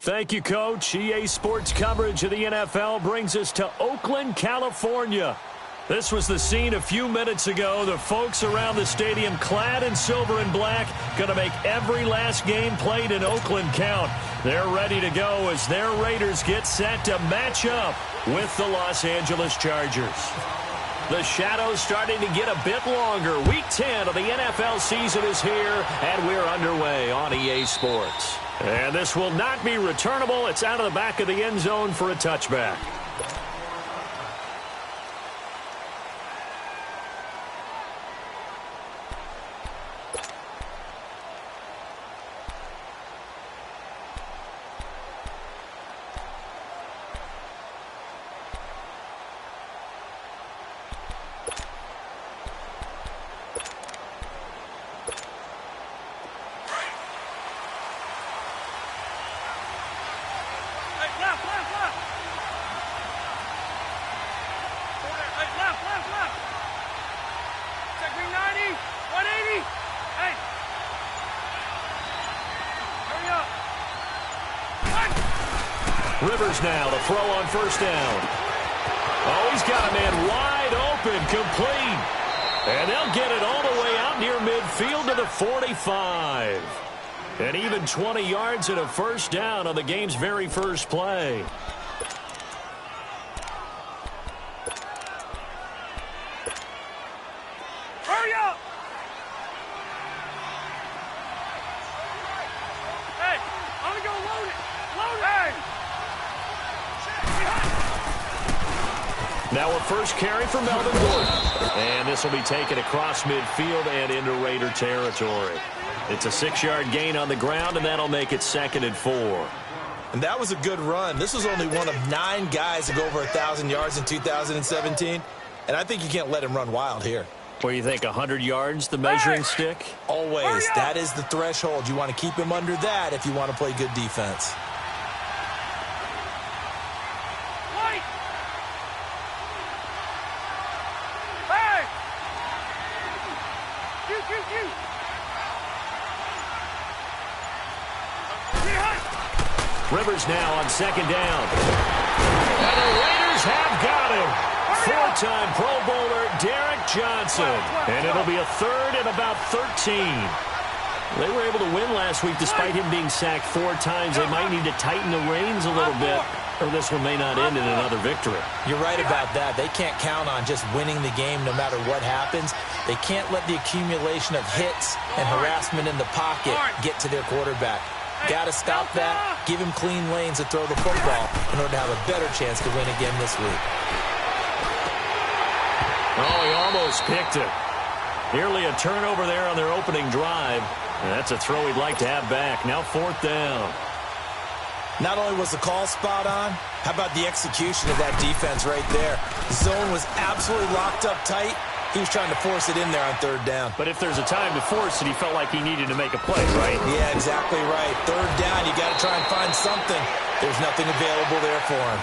Thank you, Coach. EA Sports coverage of the NFL brings us to Oakland, California. This was the scene a few minutes ago. The folks around the stadium clad in silver and black going to make every last game played in Oakland count. They're ready to go as their Raiders get set to match up with the Los Angeles Chargers. The shadow's starting to get a bit longer. Week 10 of the NFL season is here, and we're underway on EA Sports. And this will not be returnable. It's out of the back of the end zone for a touchback. Rivers now to throw on first down. Oh, he's got a man wide open, complete. And they'll get it all the way out near midfield to the 45. And even 20 yards and a first down on the game's very first play. Hurry up! Hey, I'm gonna go load it. Load it! Hey! Now a first carry for Melvin Gordon. And this will be taken across midfield and into Raider territory. It's a 6-yard gain on the ground, and that'll make it 2nd and 4. And that was a good run. This was only one of 9 guys to go over 1,000 yards in 2017. And I think you can't let him run wild here. What do you think, 100 yards, the measuring stick? Always. That is the threshold. You want to keep him under that if you want to play good defense. Rivers now on 2nd down. And the Raiders have got him. 4-time Pro Bowler Derek Johnson. And it'll be a 3rd and about 13. They were able to win last week despite him being sacked 4 times. They might need to tighten the reins a little bit, or this one may not end in another victory. You're right about that. They can't count on just winning the game no matter what happens. They can't let the accumulation of hits and harassment in the pocket get to their quarterback. Got to stop that. Give him clean lanes to throw the football in order to have a better chance to win again this week. Oh, he almost picked it. Nearly a turnover there on their opening drive. And that's a throw he'd like to have back. Now 4th down. Not only was the call spot on, how about the execution of that defense right there? The zone was absolutely locked up tight. He was trying to force it in there on 3rd down. But if there's a time to force it, he felt like he needed to make a play, right? Yeah, exactly right. 3rd down, you got to try and find something. There's nothing available there for him.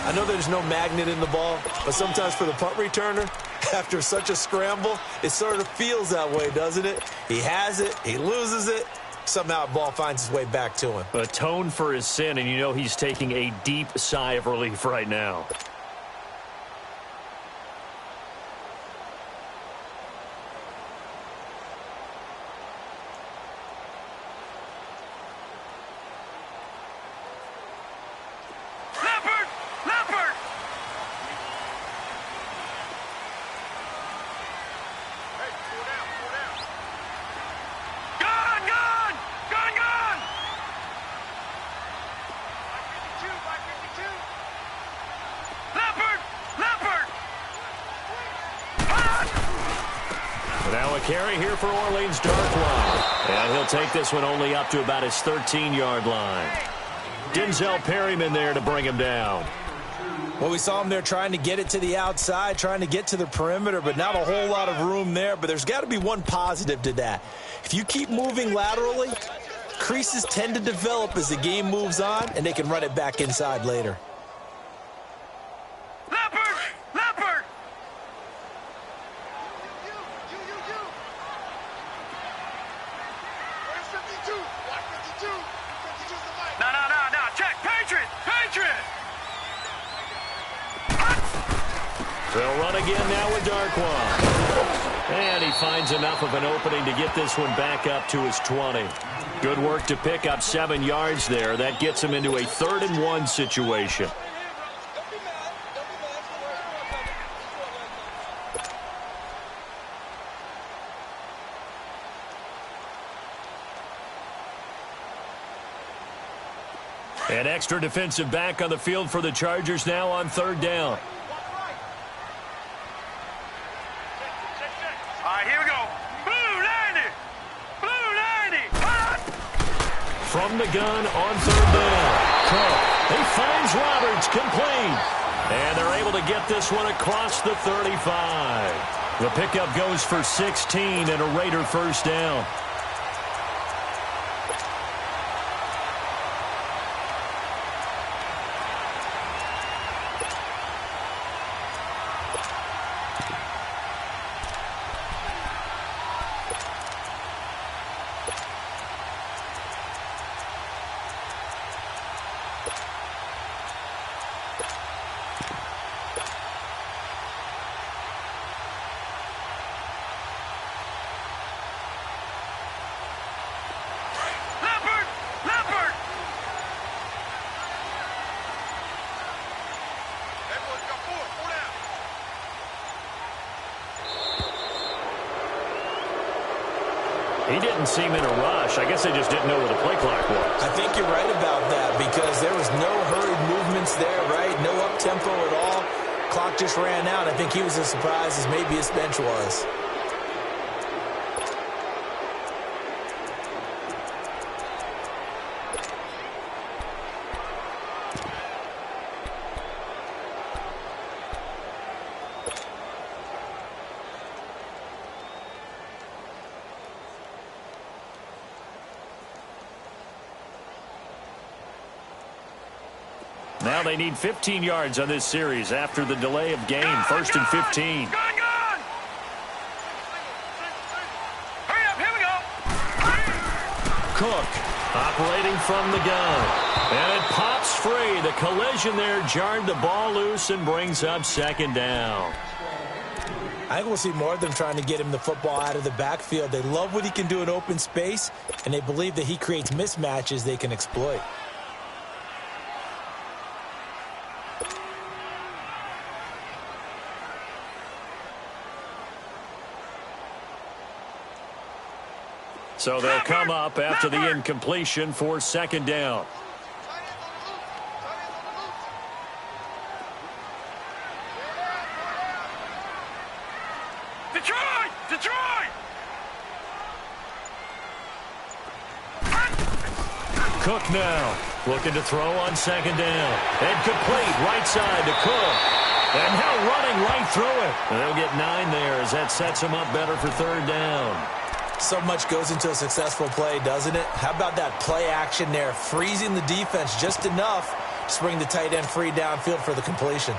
I know there's no magnet in the ball, but sometimes for the punt returner, after such a scramble, it sort of feels that way, doesn't it? He has it, he loses it, somehow the ball finds its way back to him. Atone for his sin, and you know he's taking a deep sigh of relief right now. Now a carry here for Orleans Darkwa. And he'll take this one only up to about his 13-yard line. Denzel Perryman there to bring him down. Well, we saw him there trying to get it to the outside, trying to get to the perimeter, but not a whole lot of room there. But there's got to be one positive to that. If you keep moving laterally, creases tend to develop as the game moves on, and they can run it back inside later. No, check. They'll run again now with Darkwa. And he finds enough of an opening to get this one back up to his 20. Good work to pick up 7 yards there. That gets him into a 3rd and 1 situation. An extra defensive back on the field for the Chargers now on 3rd down. All right, here we go. Blue 90. Blue 90. From the gun on 3rd down. Cook. He finds Roberts, complete. And they're able to get this one across the 35. The pickup goes for 16 and a Raider 1st down. He didn't seem in a rush. I guess they just didn't know where the play clock was. I think you're right about that because there was no hurried movements there, right? No up-tempo at all. Clock just ran out. I think he was as surprised as maybe his bench was. Now they need 15 yards on this series after the delay of game. 1st and 15. Gun! Hurry up, here we go. Cook operating from the gun. And it pops free. The collision there jarred the ball loose and brings up 2nd down. I think we'll see more of them trying to get him the football out of the backfield. They love what he can do in open space, and they believe that he creates mismatches they can exploit. So they'll come up after the incompletion for 2nd down. Detroit! Cook now looking to throw on 2nd down. And complete right side to Cook. And now running right through it. And they'll get 9 there as that sets him up better for 3rd down. So much goes into a successful play, doesn't it? How about that play action there, freezing the defense just enough to bring the tight end free downfield for the completion.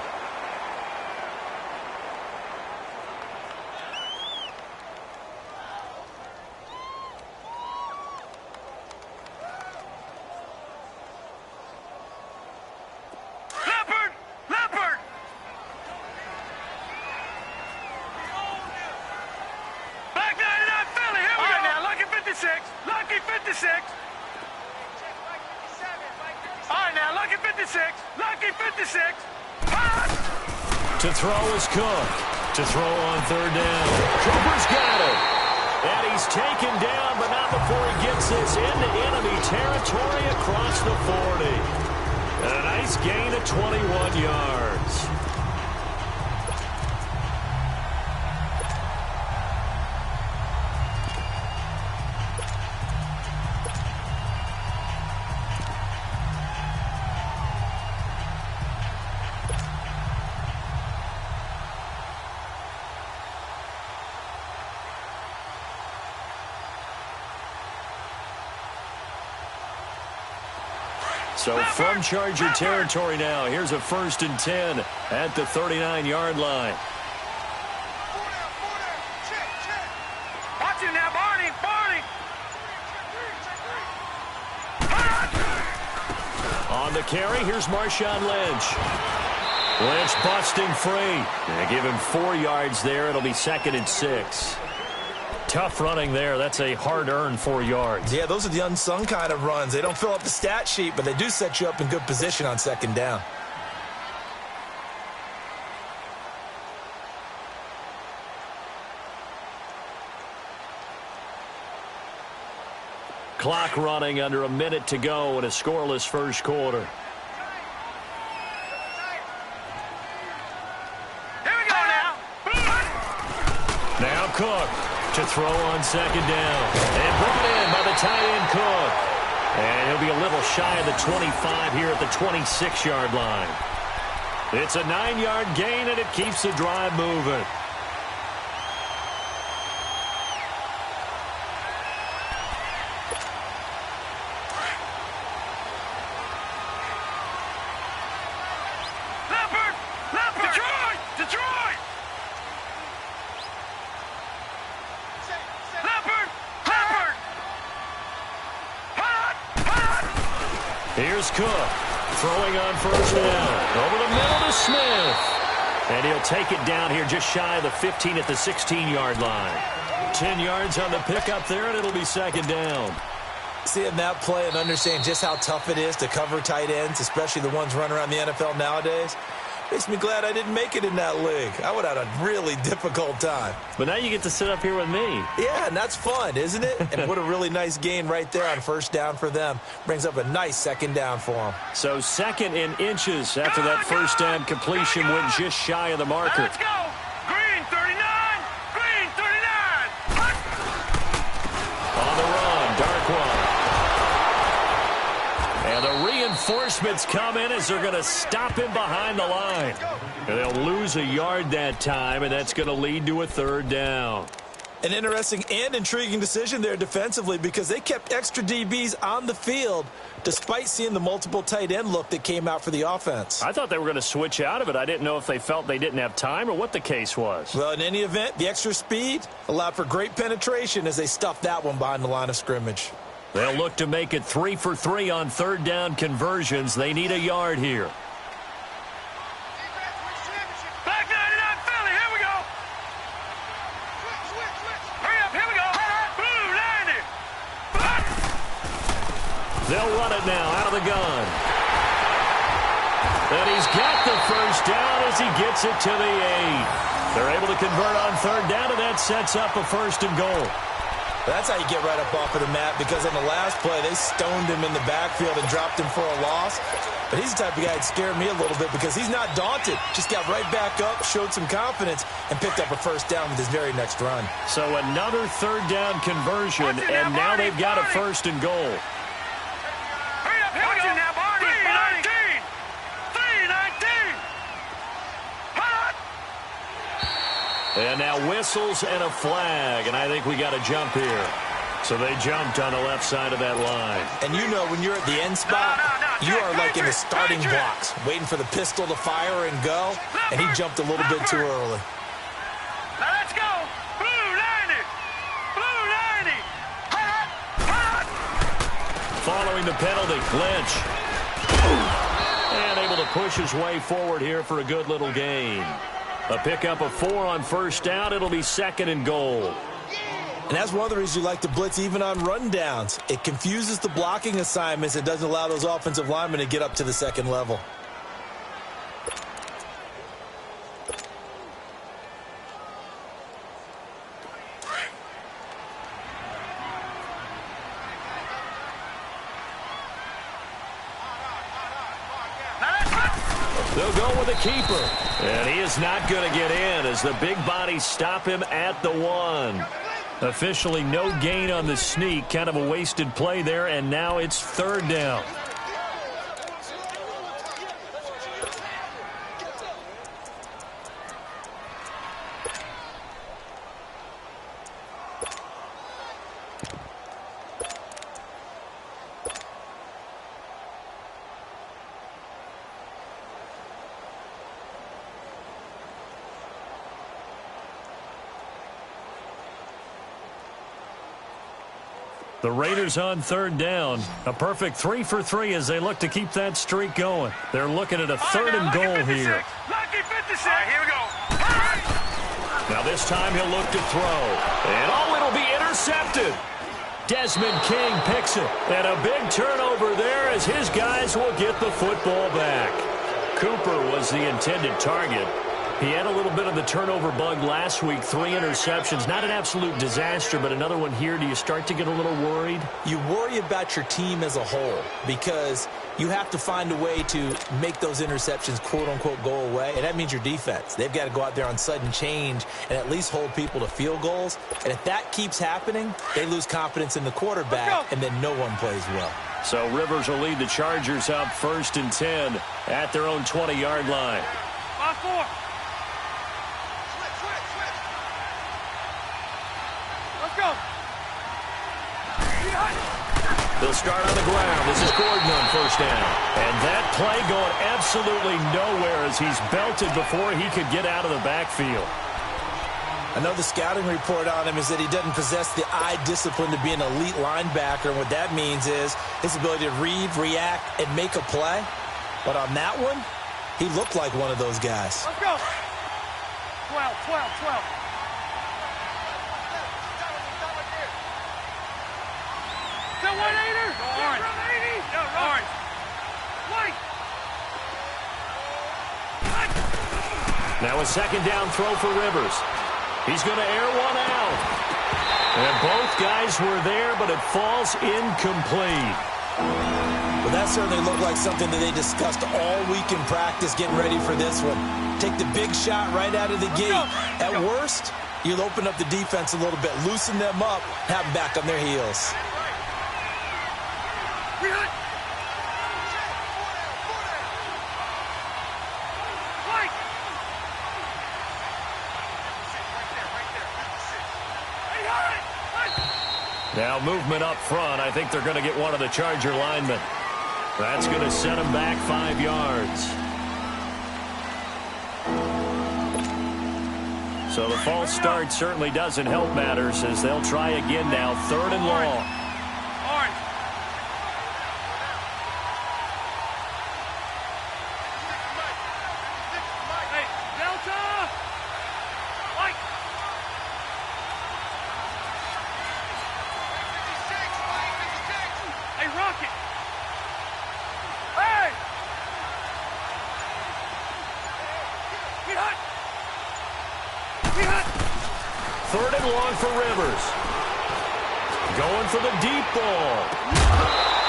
Leopard! Black 99 Philly, here we go. Now, Lucky 56. Lucky 56. All right, now, Lucky 56. Lucky 56. To throw is Cook. To throw on 3rd down. Cooper's got it. And he's taken down, but not before he gets this into enemy territory across the 40. And a nice gain of 21 yards. So from Charger territory now, here's a 1st and 10 at the 39-yard line. Watch it now, Barney! On the carry, here's Marshawn Lynch. Lynch busting free. They give him 4 yards there. It'll be 2nd and 6. Tough running there. That's a hard-earned 4 yards. Yeah, those are the unsung kind of runs. They don't fill up the stat sheet, but they do set you up in good position on 2nd down. Clock running under a minute to go in a scoreless first quarter. Here we go now. Now Cook to throw on 2nd down. And brought in by the tight end Cook. And he'll be a little shy of the 25 here at the 26-yard line. It's a 9-yard gain, and it keeps the drive moving. Here's Cook, throwing on 1st down. Over the middle to Smith. And he'll take it down here just shy of the 15 at the 16-yard line. 10 yards on the pickup there, and it'll be 2nd down. Seeing that play and understanding just how tough it is to cover tight ends, especially the ones running around the NFL nowadays, makes me glad I didn't make it in that league. I would have had a really difficult time. But now you get to sit up here with me. Yeah, and that's fun, isn't it? And what a really nice gain right there on 1st down for them. Brings up a nice 2nd down for them. So 2nd in inches after that 1st down completion went just shy of the marker. Let's go. Green 39. Green 39. On the run, dark one. And the reinforcements come in as they're going to stop him behind the line. And they'll lose a yard that time, and that's going to lead to a 3rd down. An interesting and intriguing decision there defensively because they kept extra DBs on the field despite seeing the multiple tight end look that came out for the offense. I thought they were going to switch out of it. I didn't know if they felt they didn't have time or what the case was. Well, in any event, the extra speed allowed for great penetration as they stuffed that one behind the line of scrimmage. They'll look to make it 3 for 3 on 3rd down conversions. They need a yard here. Black 99 Philly. Here we go. Hurry up. Here we go. Blue 90. They'll run it now out of the gun. And he's got the 1st down as he gets it to the 8. They're able to convert on 3rd down, and that sets up a 1st and goal. That's how you get right up off of the mat because on the last play, they stoned him in the backfield and dropped him for a loss. But he's the type of guy that scared me a little bit because he's not daunted. Just got right back up, showed some confidence, and picked up a 1st down with his very next run. So another 3rd down conversion, and now they've got a 1st and goal. Hurry up. Here we go. Now, Barney. 319. 319. And now whistles and a flag, and I think we got a jump here. So they jumped on the left side of that line. And you know when you're at the end spot, you are like in the starting blocks, waiting for the pistol to fire and go, and he jumped a little bit too early. Now let's go. Blue 90. Blue 90. Following the penalty, Lynch. And able to push his way forward here for a good little gain. A pickup of 4 on 1st down. It'll be 2nd and goal. And that's one of the reasons you like to blitz even on rundowns. It confuses the blocking assignments. It doesn't allow those offensive linemen to get up to the 2nd level. They'll go with a keeper. And he is not going to get in as the big bodies stop him at the 1. Officially no gain on the sneak. Kind of a wasted play there, and now it's 3rd down. The Raiders on third down. A perfect 3 for 3 as they look to keep that streak going. They're looking at a third and goal here. Lucky 56. All right, here we go. Now this time he'll look to throw. And it'll be intercepted. Desmond King picks it. And a big turnover there as his guys will get the football back. Cooper was the intended target. He had a little bit of the turnover bug last week, 3 interceptions. Not an absolute disaster, but another one here. Do you start to get a little worried? You worry about your team as a whole because you have to find a way to make those interceptions, quote-unquote, go away, and that means your defense. They've got to go out there on sudden change and at least hold people to field goals. And if that keeps happening, they lose confidence in the quarterback, and then no one plays well. So Rivers will lead the Chargers up 1st and 10 at their own 20-yard line. 5-4. Go. They'll start on the ground. This is Gordon on 1st down. And that play going absolutely nowhere as he's belted before he could get out of the backfield. I know the scouting report on him is that he doesn't possess the eye discipline to be an elite linebacker. And what that means is his ability to read, react, and make a play. But on that one, he looked like one of those guys. Let's go. 12. Orange. White. Now a 2nd down throw for Rivers. He's going to air one out. And both guys were there, but it falls incomplete. Well, that certainly looked like something that they discussed all week in practice getting ready for this one. Take the big shot right out of the gate. At worst, you'll open up the defense a little bit, loosen them up, have them back on their heels. Now movement up front. I think they're going to get one of the Charger linemen. That's going to set them back 5 yards. So the false start certainly doesn't help matters as they'll try again now. 3rd and long. Orange. Hey, Delta. White. Hey, Rocket. Hey. Get hot. 3rd and long for Rivers. Going for the deep ball.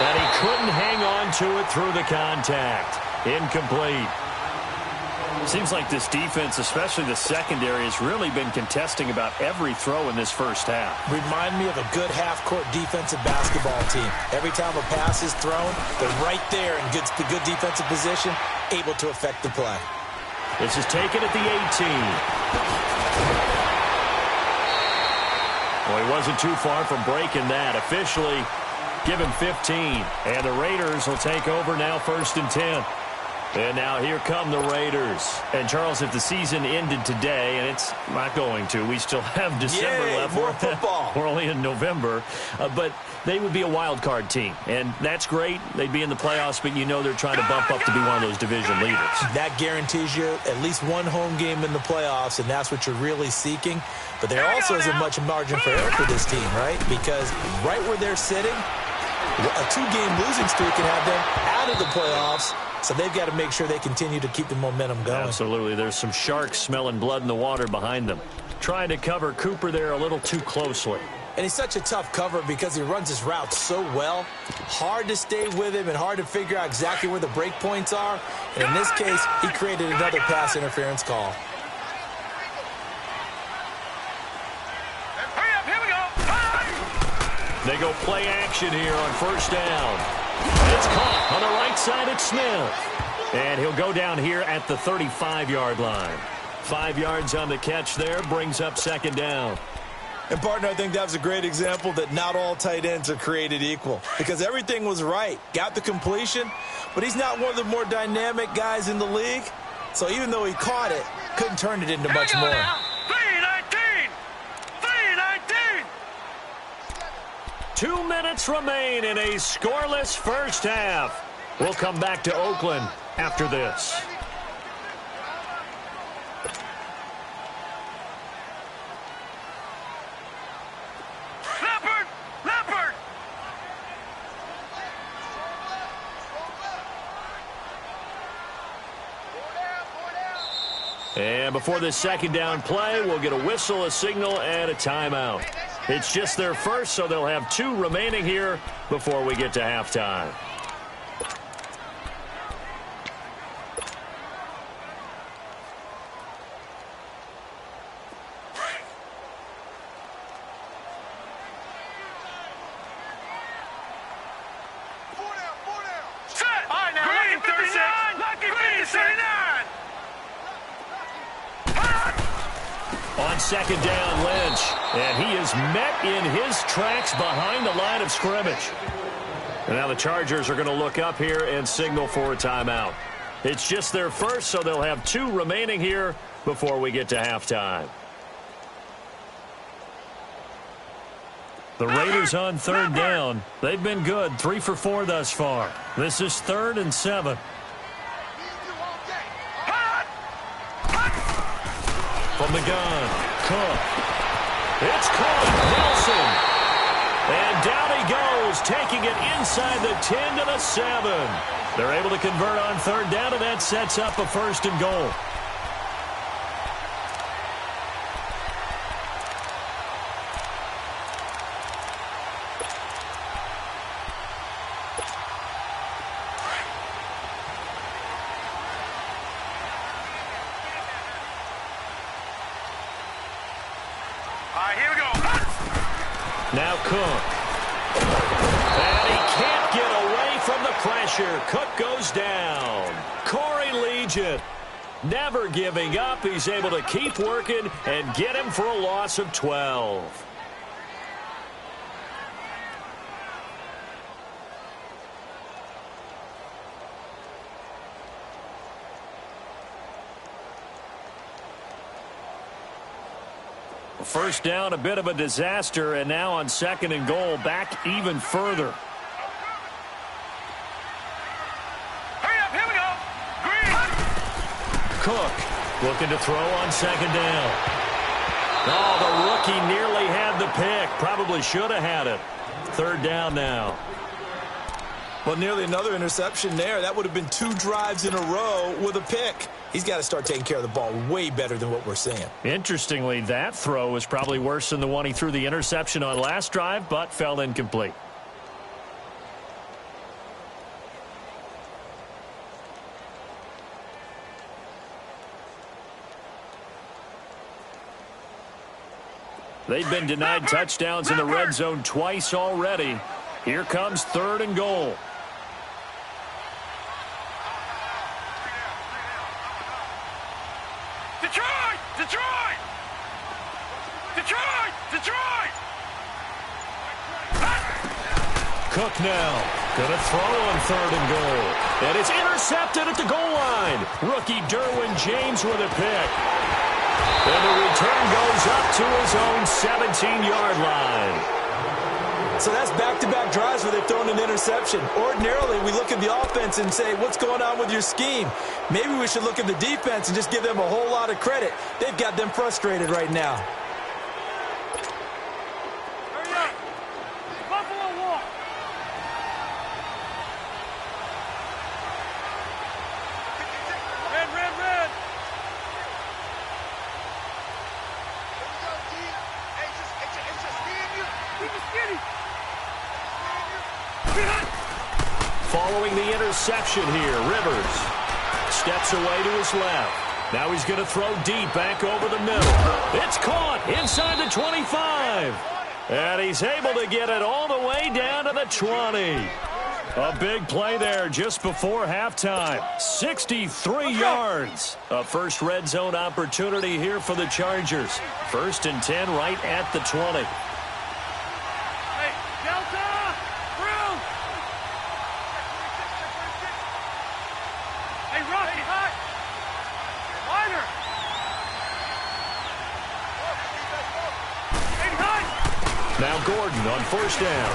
And he couldn't hang on to it through the contact. Incomplete. Seems like this defense, especially the secondary, has really been contesting about every throw in this first half. Remind me of a good half-court defensive basketball team. Every time a pass is thrown, they're right there in good defensive position, able to affect the play. This is taken at the 18. Well, he wasn't too far from breaking that. Officially, give him 15. And the Raiders will take over now 1st and 10. And now here come the Raiders. And, Charles, if the season ended today, and it's not going to, we still have December left. More football. We're only in November. But they would be a wild card team. And that's great. They'd be in the playoffs, but you know they're trying to bump up to be one of those division leaders. That guarantees you at least one home game in the playoffs, and that's what you're really seeking. But there also isn't much margin for error for this team, right? Because right where they're sitting, a 2-game losing streak can have them out of the playoffs. So they've got to make sure they continue to keep the momentum going. Absolutely. There's some sharks smelling blood in the water behind them. Trying to cover Cooper there a little too closely. And he's such a tough cover because he runs his route so well. Hard to stay with him and hard to figure out exactly where the break points are. And in this case, he created another pass interference call. Hurry up, here we go. They go play action here on 1st down. It's caught on the right side at Smith. And he'll go down here at the 35-yard line. 5 yards on the catch there, brings up 2nd down. And, partner, I think that was a great example that not all tight ends are created equal. Because everything was right. Got the completion, but he's not one of the more dynamic guys in the league. So even though he caught it, couldn't turn it into much more. 2 minutes remain in a scoreless first half. We'll come back to Oakland after this. And before this second down play, we'll get a whistle, a signal, and a timeout. It's just their first, so they'll have 2 remaining here before we get to halftime. On second down, Lynch. And he is met in his tracks behind the line of scrimmage. And now the Chargers are going to look up here and signal for a timeout. It's just their first, so they'll have 2 remaining here before we get to halftime. The Raiders on third down. They've been good, 3 for 4 thus far. This is 3rd and 7. From the gun, Cook. It's caught, Nelson. And down he goes, taking it inside the 10 to the 7. They're able to convert on third down, and that sets up a 1st and goal. Here we go. Now Cook. And he can't get away from the pressure. Cook goes down. Corey Legion never giving up. He's able to keep working and get him for a loss of 12. First down, a bit of a disaster, and now on 2nd and goal, back even further. Hurry up, here we go. Green. Cook looking to throw on 2nd down. Oh, the rookie nearly had the pick. Probably should have had it. 3rd down now. Well, nearly another interception there. That would have been 2 drives in a row with a pick. He's got to start taking care of the ball way better than what we're seeing. Interestingly, that throw was probably worse than the one he threw the interception on last drive, but fell incomplete. They've been denied touchdowns in the red zone twice already. Here comes 3rd and goal. Detroit! Detroit! Detroit! Detroit! Cook now gonna throw on 3rd and goal. And it's intercepted at the goal line. Rookie Derwin James with a pick. And the return goes up to his own 17-yard line. So that's back-to-back drives where they've thrown an interception. Ordinarily, we look at the offense and say, what's going on with your scheme? Maybe we should look at the defense and just give them a whole lot of credit. They've got them frustrated right now. Hurry up! Buffalo Wall! Red, red, red! It's just me and you. Keep it skinny. Following the interception here, Rivers steps away to his left. Now he's going to throw deep back over the middle. It's caught inside the 25. And he's able to get it all the way down to the 20. A big play there just before halftime. 63 yards. A first red zone opportunity here for the Chargers. 1st and 10 right at the 20. Hey, Delta! Through! Hey, Rocky, hot! Wider! Hey, hot! Now Gordon on first down.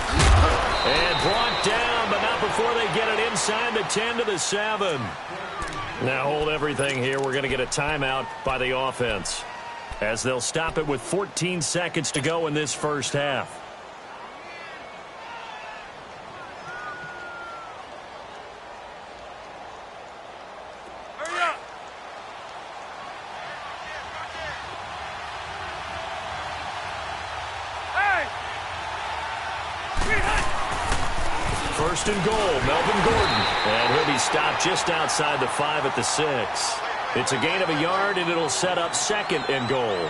And brought down, but not before they get it inside the 10 to the 7. Now hold everything here. We're going to get a timeout by the offense, as they'll stop it with 14 seconds to go in this first half. Hurry up. Hey! First and goal, Melvin Gordon. And he'll be stopped just outside the 5 at the 6. It's a gain of a yard, and it'll set up second and goal.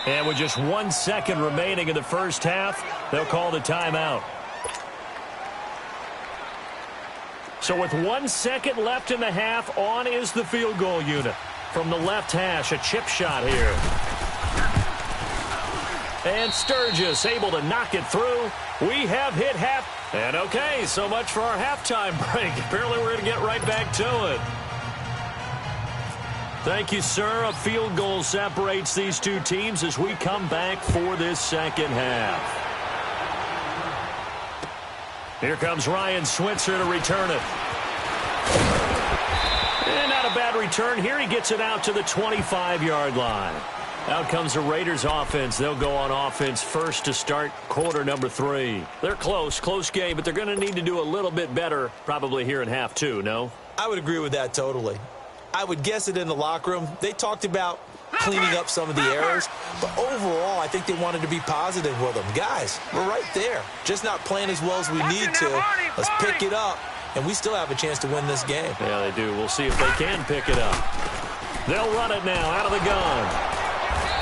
And with just 1 second remaining in the first half, they'll call the timeout. So with 1 second left in the half, on is the field goal unit. From the left hash, a chip shot here. And Sturgis able to knock it through. We have hit half. And okay, so much for our halftime break. Apparently we're going to get right back to it. Thank you, sir. A field goal separates these two teams as we come back for this second half. Here comes Ryan Switzer to return it. And not a bad return here. He gets it out to the 25-yard line. Out comes the Raiders offense. They'll go on offense first to start quarter number 3. They're close game, but they're going to need to do a little bit better probably here in half 2, no? I would agree with that totally. I would guess it in the locker room. They talked about cleaning up some of the errors, but overall, I think they wanted to be positive with them. Guys, we're right there. Just not playing as well as we need to. Let's pick it up, and we still have a chance to win this game. Yeah, they do. We'll see if they can pick it up. They'll run it now out of the gun.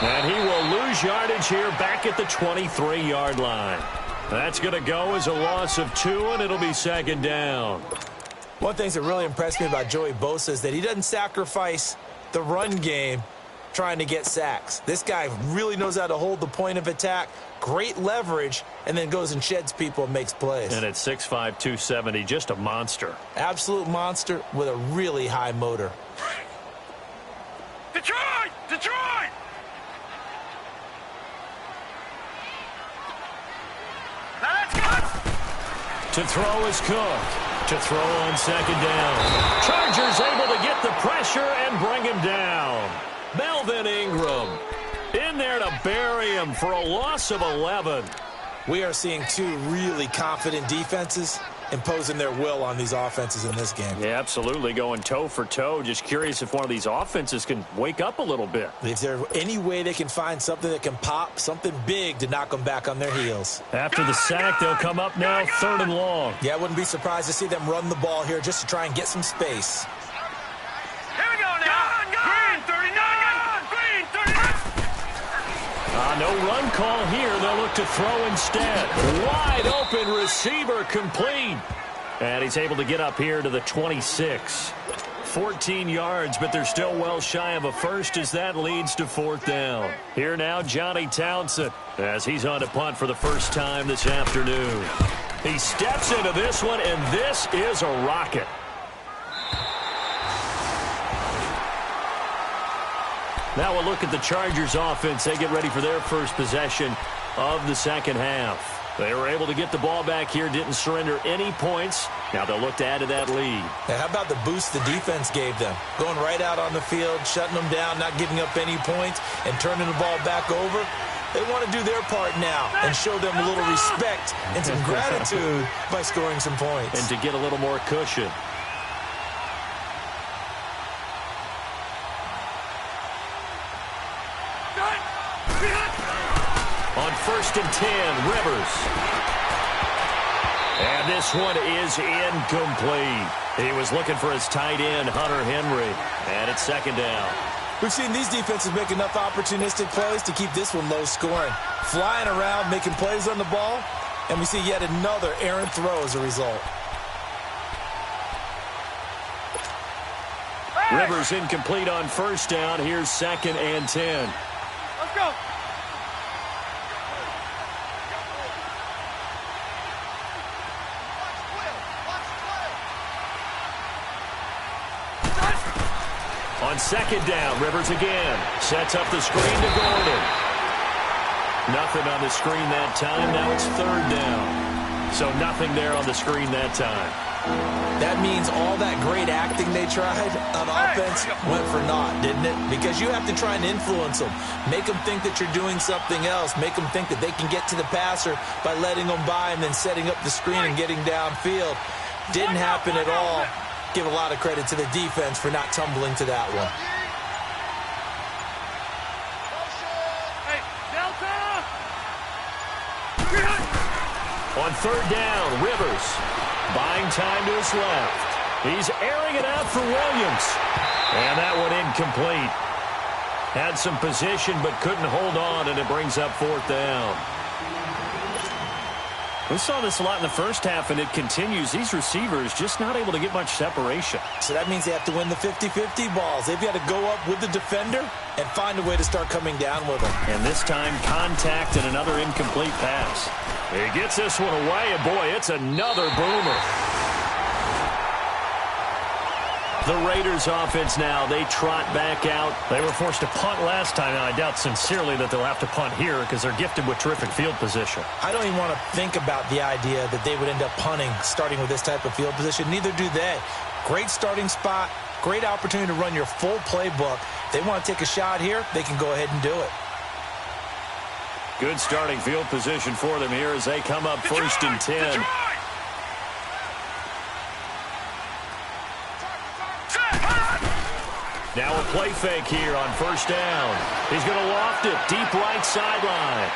And he will lose yardage here back at the 23-yard line. That's going to go as a loss of 2, and it'll be second down. One of the things that really impressed me about Joey Bosa is that he doesn't sacrifice the run game trying to get sacks. This guy really knows how to hold the point of attack, great leverage, and then goes and sheds people and makes plays. And at 6'5", 270, just a monster. Absolute monster with a really high motor. Detroit! Detroit! Now let's go! To throw is Cook. To throw on second down. Chargers able to get the pressure and bring him down. Melvin Ingram in there to bury him for a loss of 11. We are seeing two really confident defenses imposing their will on these offenses in this game. Yeah, absolutely, going toe for toe. Just curious if one of these offenses can wake up a little bit. Is there any way they can find something that can pop, something big to knock them back on their heels? After the sack, they'll come up now, third and long. Yeah, I wouldn't be surprised to see them run the ball here just to try and get some space. Here we go now. Green 39. Green 39. No run call here. They'll look to throw instead. Wide open receiver complete. And he's able to get up here to the 26. 14 yards, but they're still well shy of a first as that leads to fourth down. Here now, Johnny Townsend, as he's on to punt for the first time this afternoon. He steps into this one, and this is a rocket. Now we'll look at the Chargers offense. They get ready for their first possession of the second half. They were able to get the ball back here, didn't surrender any points. Now they'll look to add to that lead. Now, how about the boost the defense gave them? Going right out on the field, shutting them down, not giving up any points, and turning the ball back over. They want to do their part now and show them a little respect and some gratitude by scoring some points. And to get a little more cushion. On first and 10, Rivers. And this one is incomplete. He was looking for his tight end, Hunter Henry. And it's second down. We've seen these defenses make enough opportunistic plays to keep this one low scoring. Flying around, making plays on the ball, and we see yet another errant throw as a result. Rivers incomplete on first down. Here's second and 10. Let's go. On second down, Rivers again. Sets up the screen to Gordon. Nothing on the screen that time. Now it's third down. So nothing there on the screen that time. That means all that great acting they tried on offense went for naught, didn't it? Because you have to try and influence them. Make them think that you're doing something else. Make them think that they can get to the passer by letting them by and then setting up the screen and getting downfield. Didn't happen at all. Give a lot of credit to the defense for not tumbling to that one. On third down, Rivers buying time to his left. He's airing it out for Williams. And that one incomplete. Had some position but couldn't hold on, and it brings up fourth down. We saw this a lot in the first half, and it continues. These receivers just not able to get much separation. So that means they have to win the 50-50 balls. They've got to go up with the defender and find a way to start coming down with them. And this time, contact and another incomplete pass. He gets this one away, and boy, it's another boomer. The Raiders offense now, they trot back out. They were forced to punt last time, and I doubt sincerely that they'll have to punt here because they're gifted with terrific field position. I don't even want to think about the idea that they would end up punting starting with this type of field position. Neither do they. Great starting spot, great opportunity to run your full playbook. If they want to take a shot here, they can go ahead and do it. Good starting field position for them here as they come up first and 10. Now a play fake here on first down. He's going to loft it deep right sideline.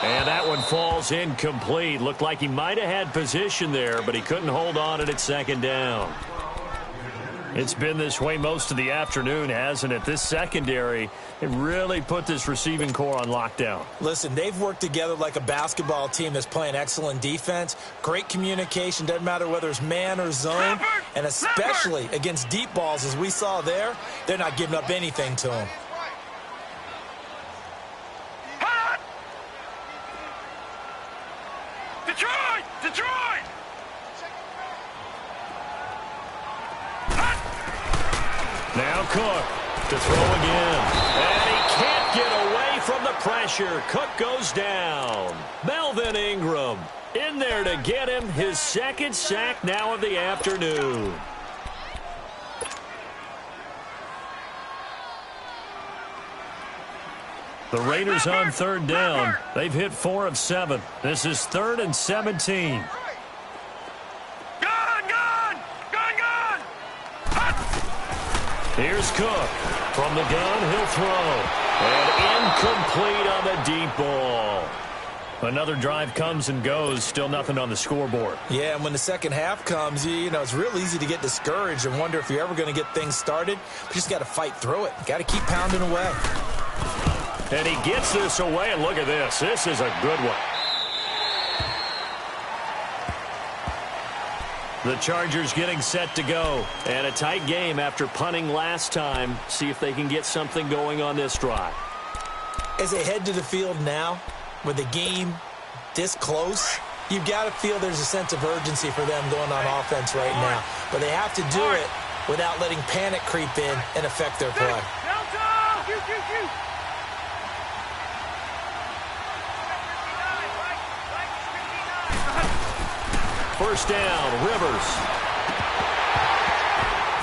And that one falls incomplete. Looked like he might have had position there, but he couldn't hold on at second down. It's been this way most of the afternoon, hasn't it? This secondary, it really put this receiving core on lockdown. Listen, they've worked together like a basketball team that's playing excellent defense. Great communication, doesn't matter whether it's man or zone. And especially against deep balls, as we saw there, they're not giving up anything to them. Detroit! Detroit! Now Cook to throw again. And he can't get away from the pressure. Cook goes down. Melvin Ingram in there to get him his second sack now of the afternoon. The Raiders on third down. They've hit 4 of 7. This is 3rd and 17. Here's Cook. From the gun, he'll throw. And incomplete on the deep ball. Another drive comes and goes. Still nothing on the scoreboard. Yeah, and when the second half comes, you know, it's real easy to get discouraged and wonder if you're ever going to get things started. You just got to fight through it. Got to keep pounding away. And he gets this away, and look at this. This is a good one. The Chargers getting set to go. And a tight game after punting last time. See if they can get something going on this drive. As they head to the field now, with the game this close, you've got to feel there's a sense of urgency for them going on offense right now. But they have to do it without letting panic creep in and affect their play. First down, Rivers.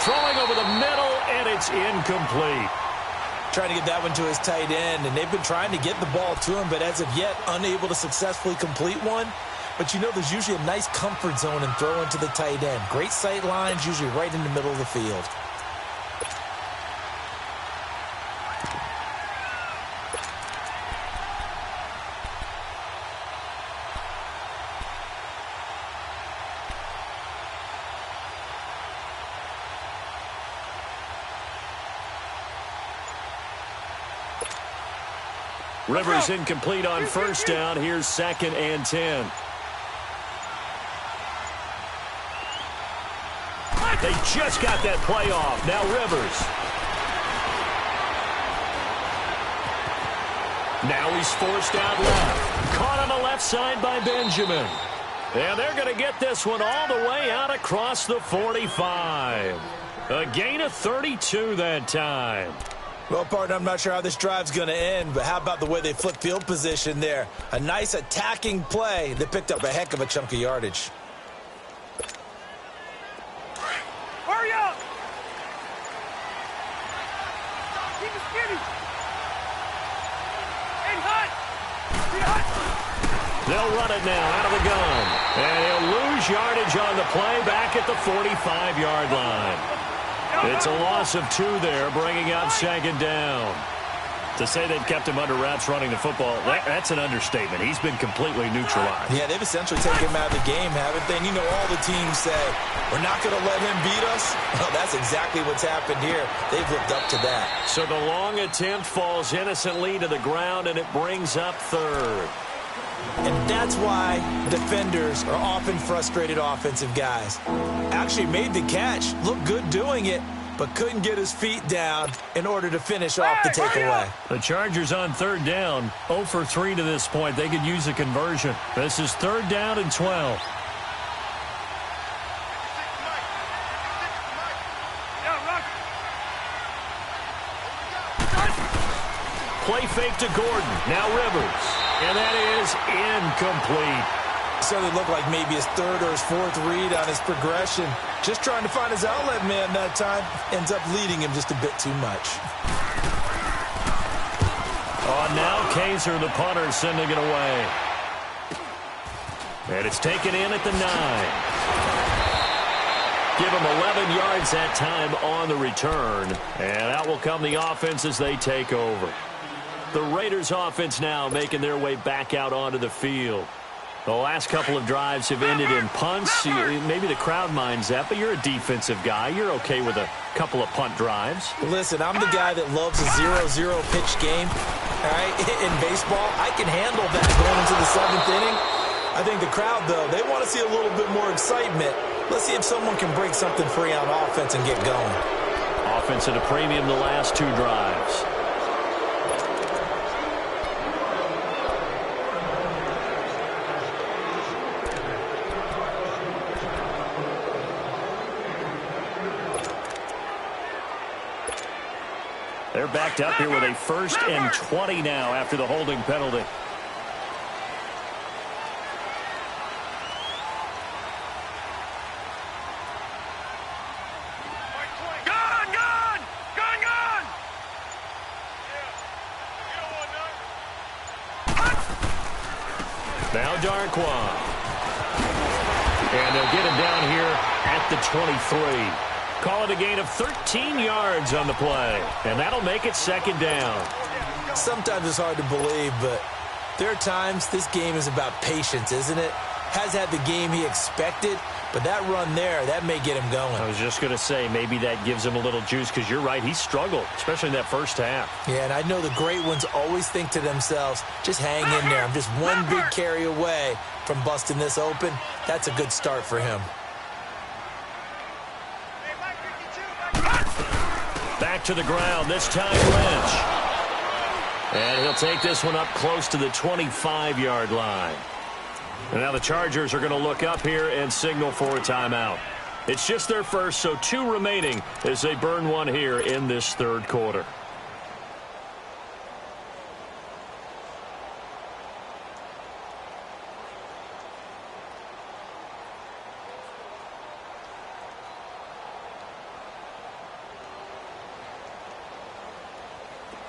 Throwing over the middle, and it's incomplete. Trying to get that one to his tight end, and they've been trying to get the ball to him, but as of yet, unable to successfully complete one. But you know there's usually a nice comfort zone in throwing to the tight end. Great sight lines, usually right in the middle of the field. Rivers incomplete on first down. Here's 2nd and 10. They just got that play off. Now Rivers. Now he's forced out left. Caught on the left side by Benjamin. And they're going to get this one all the way out across the 45. A gain of 32 that time. Well, partner, I'm not sure how this drive's going to end, but how about the way they flip field position there? A nice attacking play that picked up a heck of a chunk of yardage. Hurry up! Keep it skinny. Hey, Hunt! Be Hunt! They'll run it now out of the gun. And he'll lose yardage on the play back at the 45-yard line. It's a loss of 2 there, bringing up second down. To say they've kept him under wraps running the football, that's an understatement. He's been completely neutralized. Yeah, they've essentially taken him out of the game, haven't they? And you know all the teams say, we're not going to let him beat us. Well, that's exactly what's happened here. They've lived up to that. So the long attempt falls innocently to the ground, and it brings up third. And that's why defenders are often frustrated offensive guys. Actually made the catch, looked good doing it, but couldn't get his feet down in order to finish off the takeaway. The Chargers on third down, 0 for 3 to this point. They could use a conversion. This is third down and 12. Play fake to Gordon. Now Rivers. And that is incomplete. So it looked like maybe his third or his fourth read on his progression. Just trying to find his outlet man that time. Ends up leading him just a bit too much. Now Kaiser, the punter, sending it away. And it's taken in at the 9. Give him 11 yards that time on the return. And out will come the offense as they take over. The Raiders offense now making their way back out onto the field. The last couple of drives have ended in punts. Maybe the crowd minds that, but you're a defensive guy. You're okay with a couple of punt drives. Listen, I'm the guy that loves a 0-0 pitch game. All right, in baseball, I can handle that going into the 7th inning. I think the crowd, though, they want to see a little bit more excitement. Let's see if someone can break something free on offense and get going. Offense at a premium the last 2 drives. They're backed up here with a 1st and 20 now after the holding penalty. Gone! Gone! Gone! Gone! Now Darquan. And they'll get him down here at the 23. Call it a gain of 13 yards on the play. And that'll make it second down. Sometimes it's hard to believe, but there are times this game is about patience, isn't it? Has had the game he expected, but that run there, that may get him going. I was just going to say, maybe that gives him a little juice, because you're right, he struggled, especially in that first half. Yeah, and I know the great ones always think to themselves, just hang in there. I'm just one big carry away from busting this open. That's a good start for him. Back to the ground, this time Lynch. And he'll take this one up close to the 25-yard line. And now the Chargers are going to look up here and signal for a timeout. It's just their first, so 2 remaining as they burn one here in this third quarter.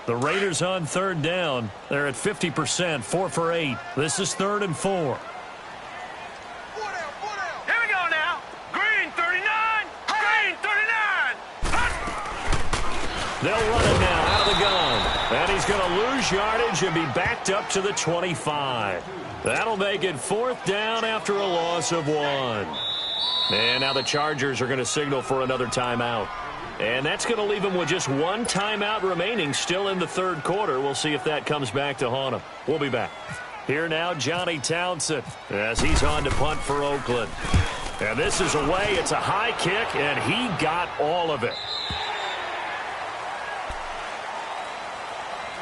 The Raiders on third down. They're at 50%, 4 for 8. This is 3rd and 4. Here we go now. Green 39. Green 39. They'll run it now out of the gun. And he's going to lose yardage and be backed up to the 25. That'll make it 4th down after a loss of 1. And now the Chargers are going to signal for another timeout. And that's going to leave him with just 1 timeout remaining still in the third quarter. We'll see if that comes back to haunt him. We'll be back. Here now, Johnny Townsend, as he's on to punt for Oakland. And this is away. It's a high kick, and he got all of it.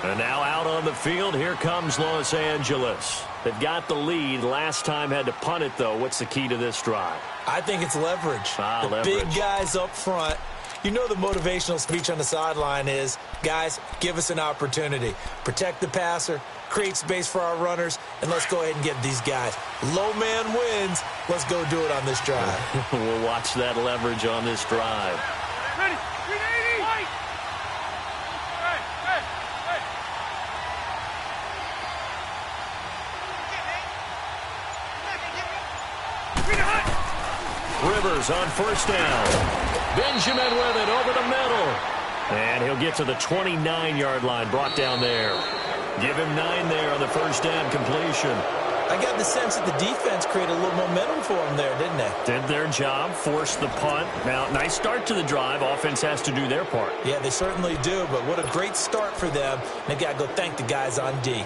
And now out on the field, here comes Los Angeles. They've got the lead. Last time had to punt it, though. What's the key to this drive? I think it's leverage. Leverage. Big guys up front. You know the motivational speech on the sideline is, guys, give us an opportunity. Protect the passer, create space for our runners, and let's go ahead and get these guys. Low man wins. Let's go do it on this drive. We'll watch that leverage on this drive. Ready? 380! Right! Hey! Rivers on first down. Benjamin with it over the middle. And he'll get to the 29-yard line, brought down there. Give him 9 there on the first down completion. I got the sense that the defense created a little momentum for them there, didn't they? Did their job, forced the punt. Now, nice start to the drive. Offense has to do their part. Yeah, they certainly do, but what a great start for them. They got to go thank the guys on D.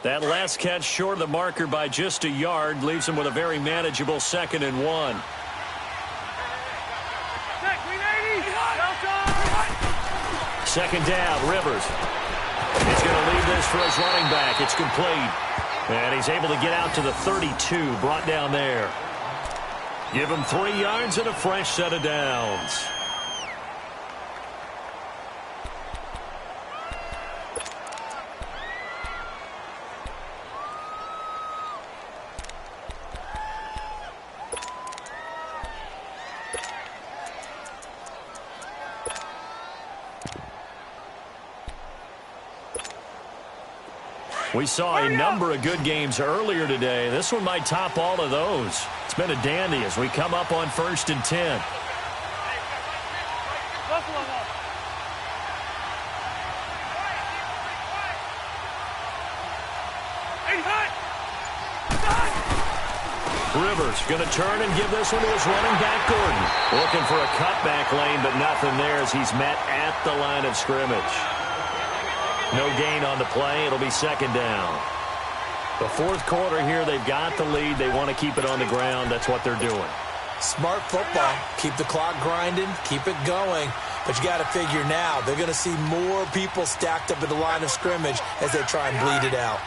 That last catch short of the marker by just a yard leaves him with a very manageable 2nd and 1. Second down, Rivers. He's going to leave this for his running back. It's complete. And he's able to get out to the 32, brought down there. Give him 3 yards and a fresh set of downs. We saw a number of good games earlier today. This one might top all of those. It's been a dandy as we come up on 1st and 10. Rivers going to turn and give this one to his running back, Gordon. Looking for a cutback lane, but nothing there as he's met at the line of scrimmage. No gain on the play. It'll be 2nd down. The 4th quarter here, they've got the lead. They want to keep it on the ground. That's what they're doing. Smart football. Keep the clock grinding. Keep it going. But you got to figure now, they're going to see more people stacked up at the line of scrimmage as they try and bleed it out.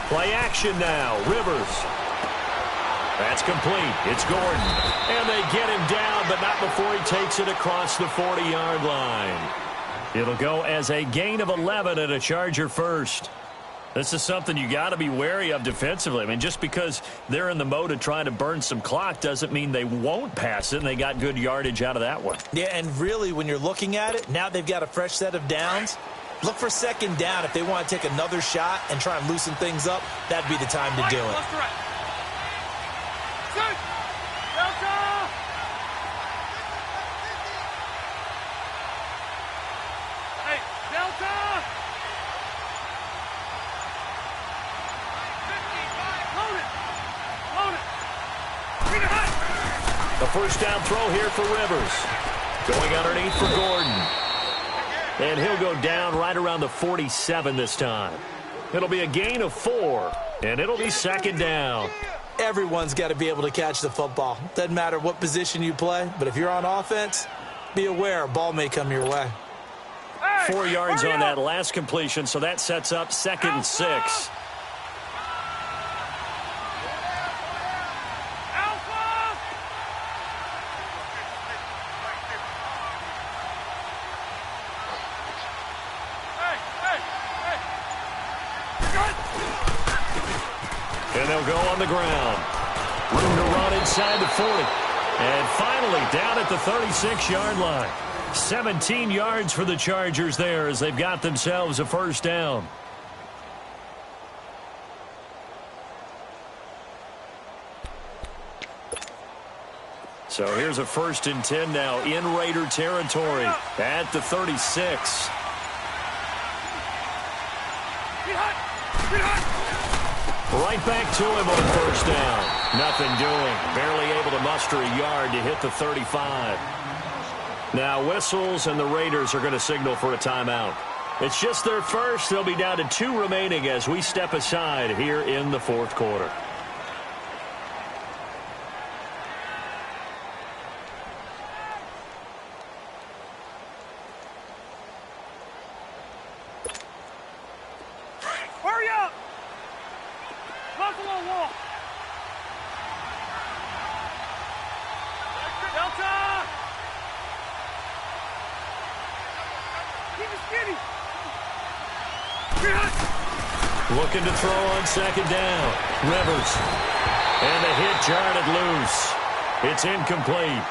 Play action now. Rivers. That's complete. It's Gordon. And they get him down, but not before he takes it across the 40-yard line. It'll go as a gain of 11 and a Charger first. This is something you got to be wary of defensively. I mean, just because they're in the mode of trying to burn some clock doesn't mean they won't pass it, and they got good yardage out of that one. Yeah, and really, when you're looking at it, now they've got a fresh set of downs. Look for 2nd down. If they want to take another shot and try and loosen things up, that'd be the time to do it. The first down throw here for Rivers. Going underneath for Gordon. And he'll go down right around the 47 this time. It'll be a gain of 4, and it'll be 2nd down. Everyone's got to be able to catch the football. Doesn't matter what position you play, but if you're on offense, be aware a ball may come your way. 4 yards on that last completion, so that sets up 2nd and 6. And they'll go on the ground. Room to run inside the 40. And finally down at the 36-yard line. 17 yards for the Chargers there as they've got themselves a first down. So here's a 1st and 10 now in Raider territory at the 36. Right back to him on first down. Nothing doing. Barely able to muster a yard to hit the 35. Now whistles, and the Raiders are going to signal for a timeout. It's just their first. They'll be down to 2 remaining as we step aside here in the 4th quarter. Buffalo wall. Delta. Keep it skinny. Looking to throw on second down. Rivers. And the hit jarred it loose. It's incomplete.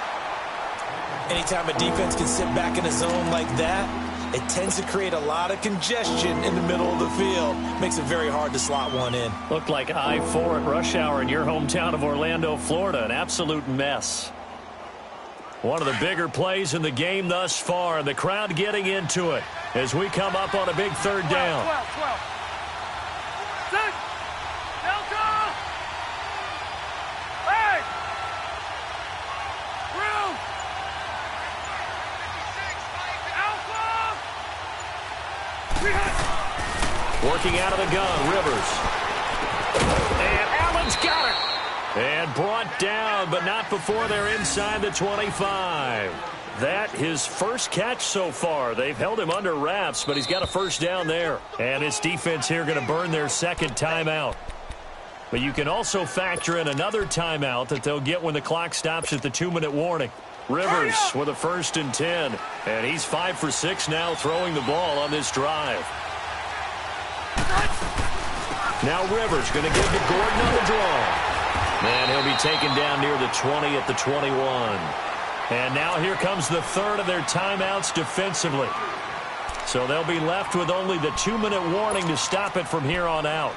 Anytime a defense can sit back in a zone like that, it tends to create a lot of congestion in the middle of the field. Makes it very hard to slot one in. Looked like I-4 at rush hour in your hometown of Orlando, Florida. An absolute mess. One of the bigger plays in the game thus far. The crowd getting into it as we come up on a big third down. 12. 6. Delta. Hey. Room. Alpha. Working out of the gun, Rivers. And Allen's got it. And brought down, but not before they're inside the 25. That his first catch so far. They've held him under wraps, but he's got a first down there. And his defense here going to burn their second timeout. But you can also factor in another timeout that they'll get when the clock stops at the 2-minute warning. Rivers with a 1st and 10. And he's 5 for 6 now throwing the ball on this drive. Now Rivers going to give to Gordon on the draw. And he'll be taken down near the 20 at the 21. And now here comes the third of their timeouts defensively. So they'll be left with only the 2-minute warning to stop it from here on out.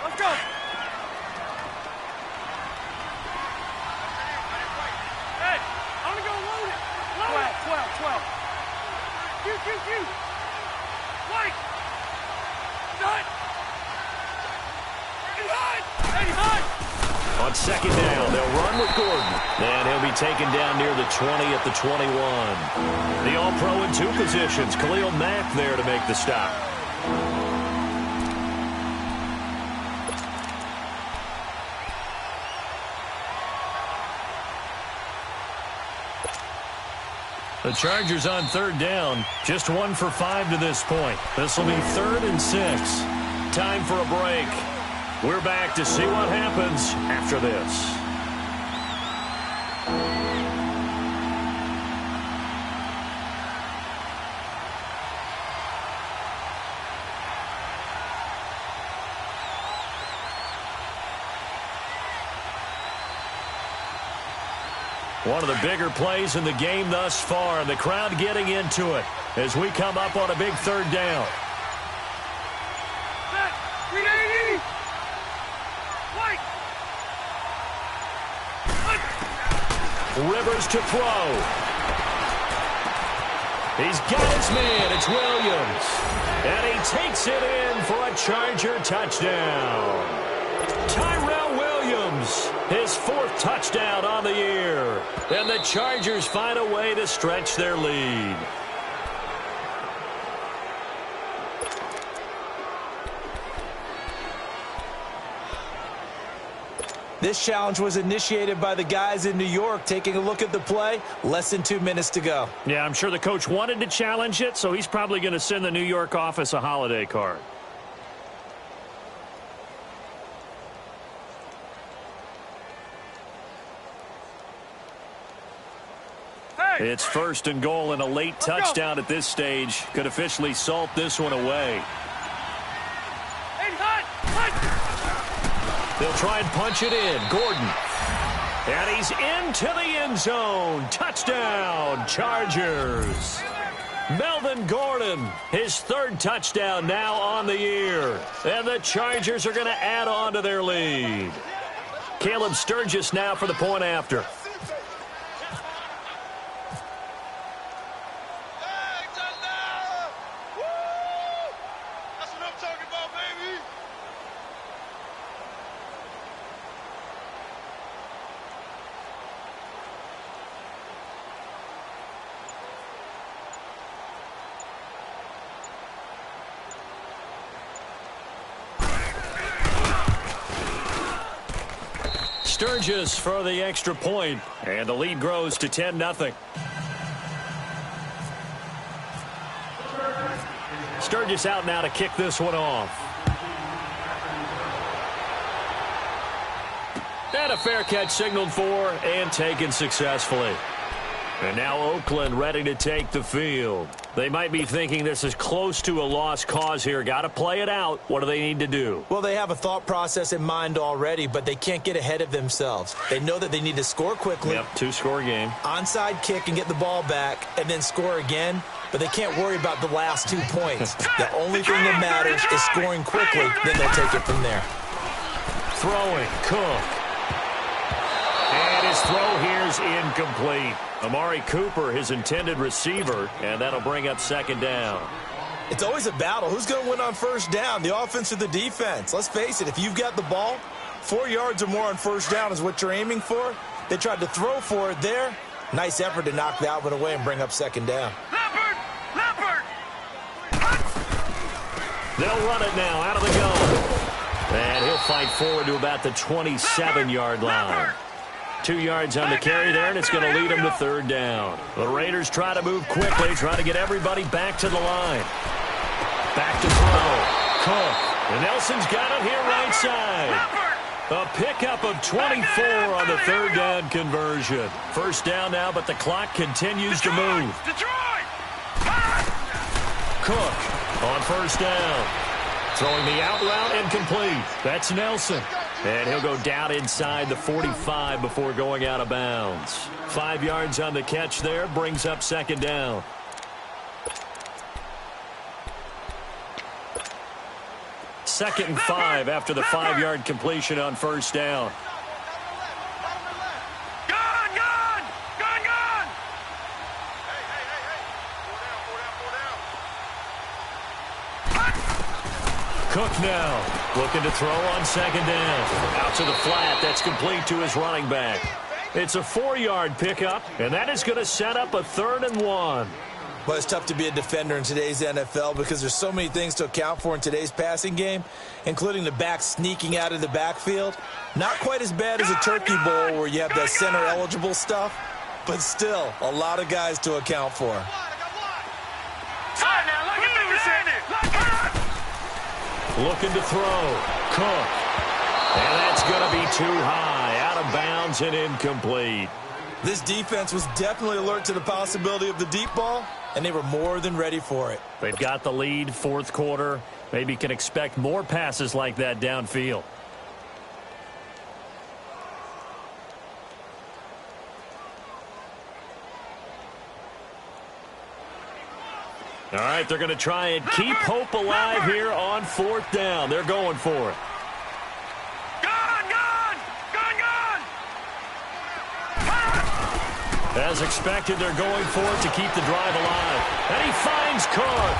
Let's go. Hey, I'm going to go load it. 12. Q. White. Nut. On second down, they'll run with Gordon. And he'll be taken down near the 20 at the 21. The All-Pro in 2 positions. Khalil Mack there to make the stop. The Chargers on third down. Just 1 for 5 to this point. This will be 3rd and 6. Time for a break. We're back to see what happens after this. One of the bigger plays in the game thus far, and the crowd getting into it as we come up on a big third down. Rivers to throw. He's got his man. It's Williams. And he takes it in for a Charger touchdown. Tyrell Williams, his 4th touchdown on the year. And the Chargers find a way to stretch their lead. This challenge was initiated by the guys in New York. Taking a look at the play, less than 2 minutes to go. Yeah, I'm sure the coach wanted to challenge it, so he's probably going to send the New York office a holiday card. Hey. It's 1st and goal, and a late touchdown at this stage could officially salt this one away. They'll try and punch it in. Gordon. And he's into the end zone. Touchdown, Chargers. Melvin Gordon, his 3rd touchdown now on the year. And the Chargers are going to add on to their lead. Caleb Sturgis now for the point after. Sturgis for the extra point, and the lead grows to 10-0. Sturgis out now to kick this one off. And a fair catch signaled for and taken successfully. And now Oakland ready to take the field. They might be thinking this is close to a lost cause here. Got to play it out. What do they need to do? Well, they have a thought process in mind already, but they can't get ahead of themselves. They know that they need to score quickly. Yep, two-score game. Onside kick and get the ball back and then score again. But they can't worry about the last 2 points. The only thing that matters is scoring quickly. Then they'll take it from there. Throwing, Cook. And his throw here's incomplete. Amari Cooper, his intended receiver, and that'll bring up second down. It's always a battle. Who's going to win on first down, the offense or the defense? Let's face it, if you've got the ball, 4 yards or more on first down is what you're aiming for. They tried to throw for it there. Nice effort to knock that one away and bring up second down. Leopard! They'll run it now out of the gun. And he'll fight forward to about the 27-yard line. 2 yards on the carry there, and it's going to lead him to third down. The Raiders try to move quickly, try to get everybody back to the line. Back to throw. Cook. And Nelson's got it here right side. A pickup of 24 on the third down conversion. First down now, but the clock continues to move. Cook on first down. Throwing the out route incomplete. That's Nelson. And he'll go down inside the 45 before going out of bounds. 5 yards on the catch there, brings up second down. Second and 5 after the 5-yard completion on first down. Cook now looking to throw on second down. Out to the flat. That's complete to his running back. It's a 4-yard pickup, and that is going to set up a 3rd and 1. Well, it's tough to be a defender in today's NFL because there's so many things to account for in today's passing game, including the back sneaking out of the backfield. Not quite as bad as a turkey bowl where you have that center-eligible stuff, but still a lot of guys to account for. Looking to throw. Cook. And that's going to be too high. Out of bounds and incomplete. This defense was definitely alert to the possibility of the deep ball, and they were more than ready for it. They've got the lead, fourth quarter. Maybe can expect more passes like that downfield. All right, they're going to try and keep hope alive here on fourth down. They're going for it. As expected, they're going for it to keep the drive alive. And he finds Cook.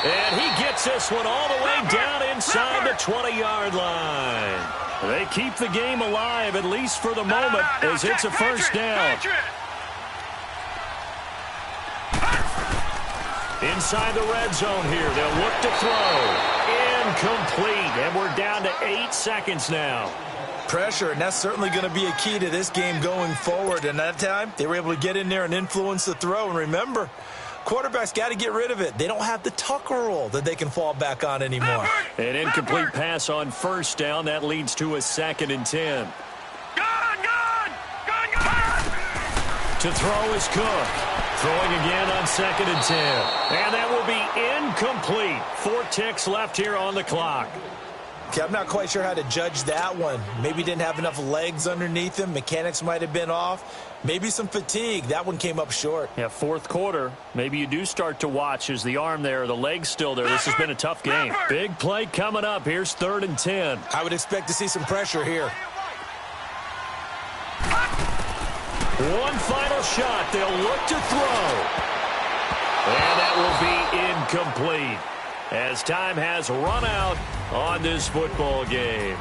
And he gets this one all the way down inside the 20-yard line. They keep the game alive, at least for the moment, as it's a first down. Inside the red zone here. They'll look to throw. Incomplete. And we're down to 8 seconds now. Pressure, and that's certainly going to be a key to this game going forward. And that time, they were able to get in there and influence the throw. And remember, quarterbacks got to get rid of it. They don't have the Tucker rule that they can fall back on anymore. An incomplete pass on first down. That leads to a 2nd and 10. To throw is Cook. Throwing again on 2nd and 10. And that will be incomplete. 4 ticks left here on the clock. Okay, I'm not quite sure how to judge that one. Maybe didn't have enough legs underneath him. Mechanics might have been off. Maybe some fatigue. That one came up short. Yeah, fourth quarter. Maybe you do start to watch as the arm there, the leg's still there. This has been a tough game. Big play coming up. Here's 3rd and 10. I would expect to see some pressure here. One final shot. They'll look to throw. And that will be incomplete, as time has run out on this football game.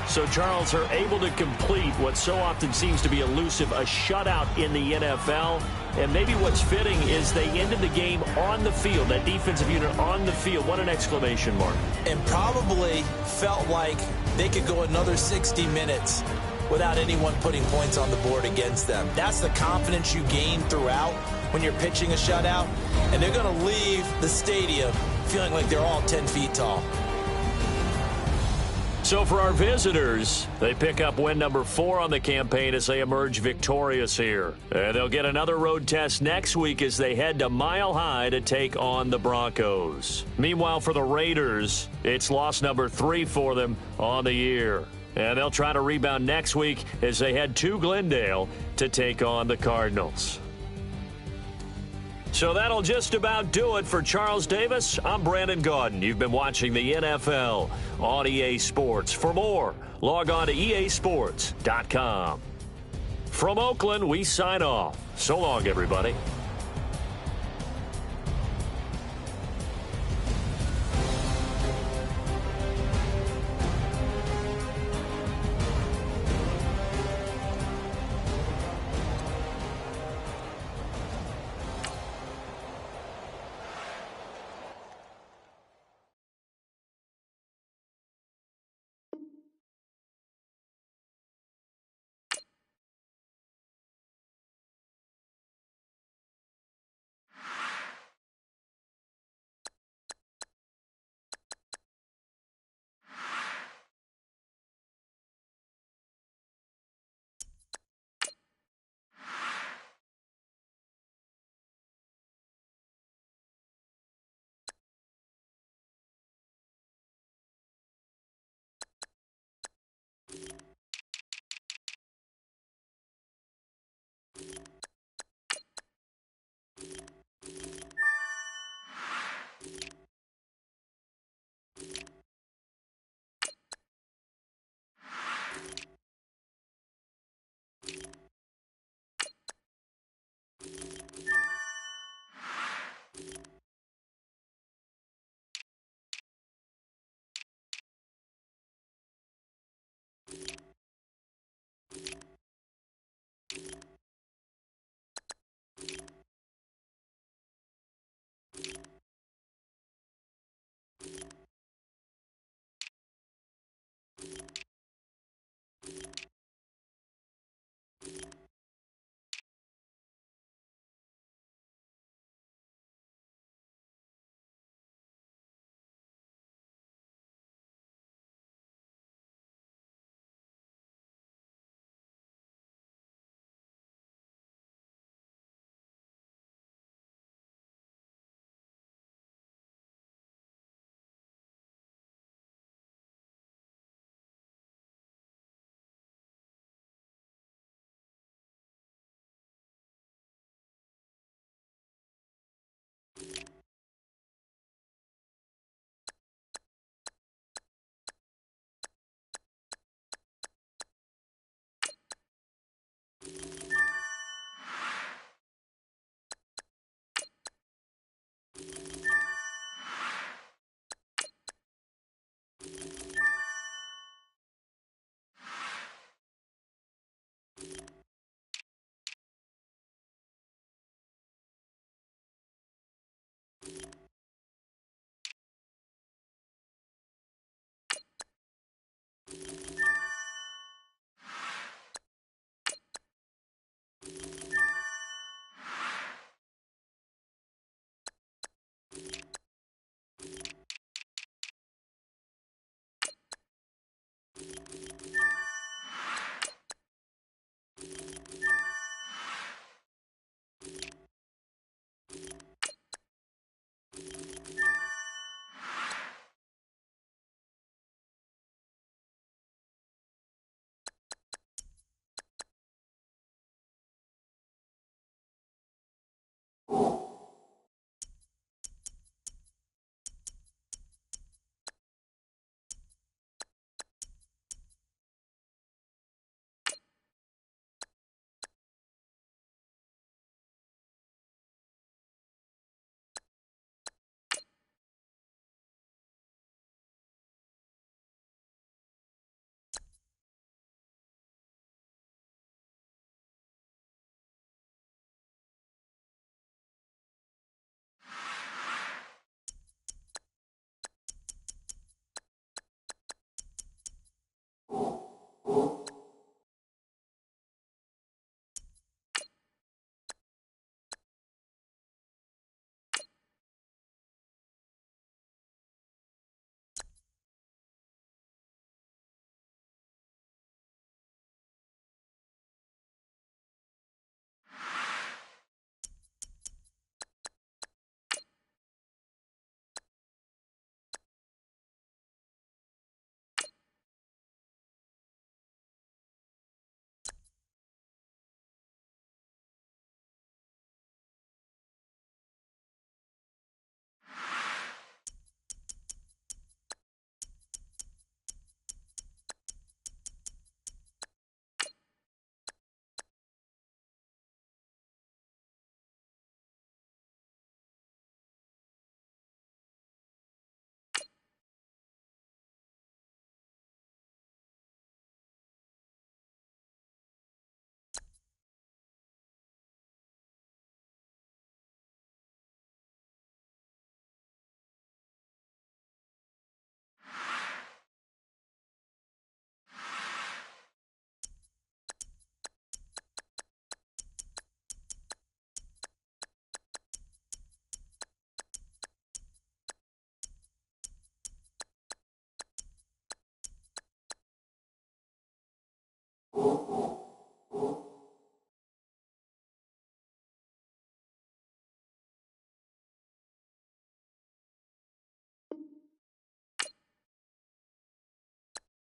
So, Charles, are able to complete what so often seems to be elusive, a shutout in the NFL. And maybe what's fitting is they ended the game on the field, that defensive unit on the field. What an exclamation mark. And probably felt like they could go another 60 minutes without anyone putting points on the board against them. That's the confidence you gain throughout when you're pitching a shutout. And they're going to leave the stadium feeling like they're all 10 feet tall. So for our visitors, they pick up win number 4 on the campaign as they emerge victorious here. And they'll get another road test next week as they head to Mile High to take on the Broncos. Meanwhile, for the Raiders, it's loss number 3 for them on the year. And they'll try to rebound next week as they head to Glendale to take on the Cardinals. So that'll just about do it for Charles Davis. I'm Brandon Gaudin. You've been watching the NFL on EA Sports. For more, log on to easports.com. From Oakland, we sign off. So long, everybody.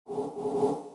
you.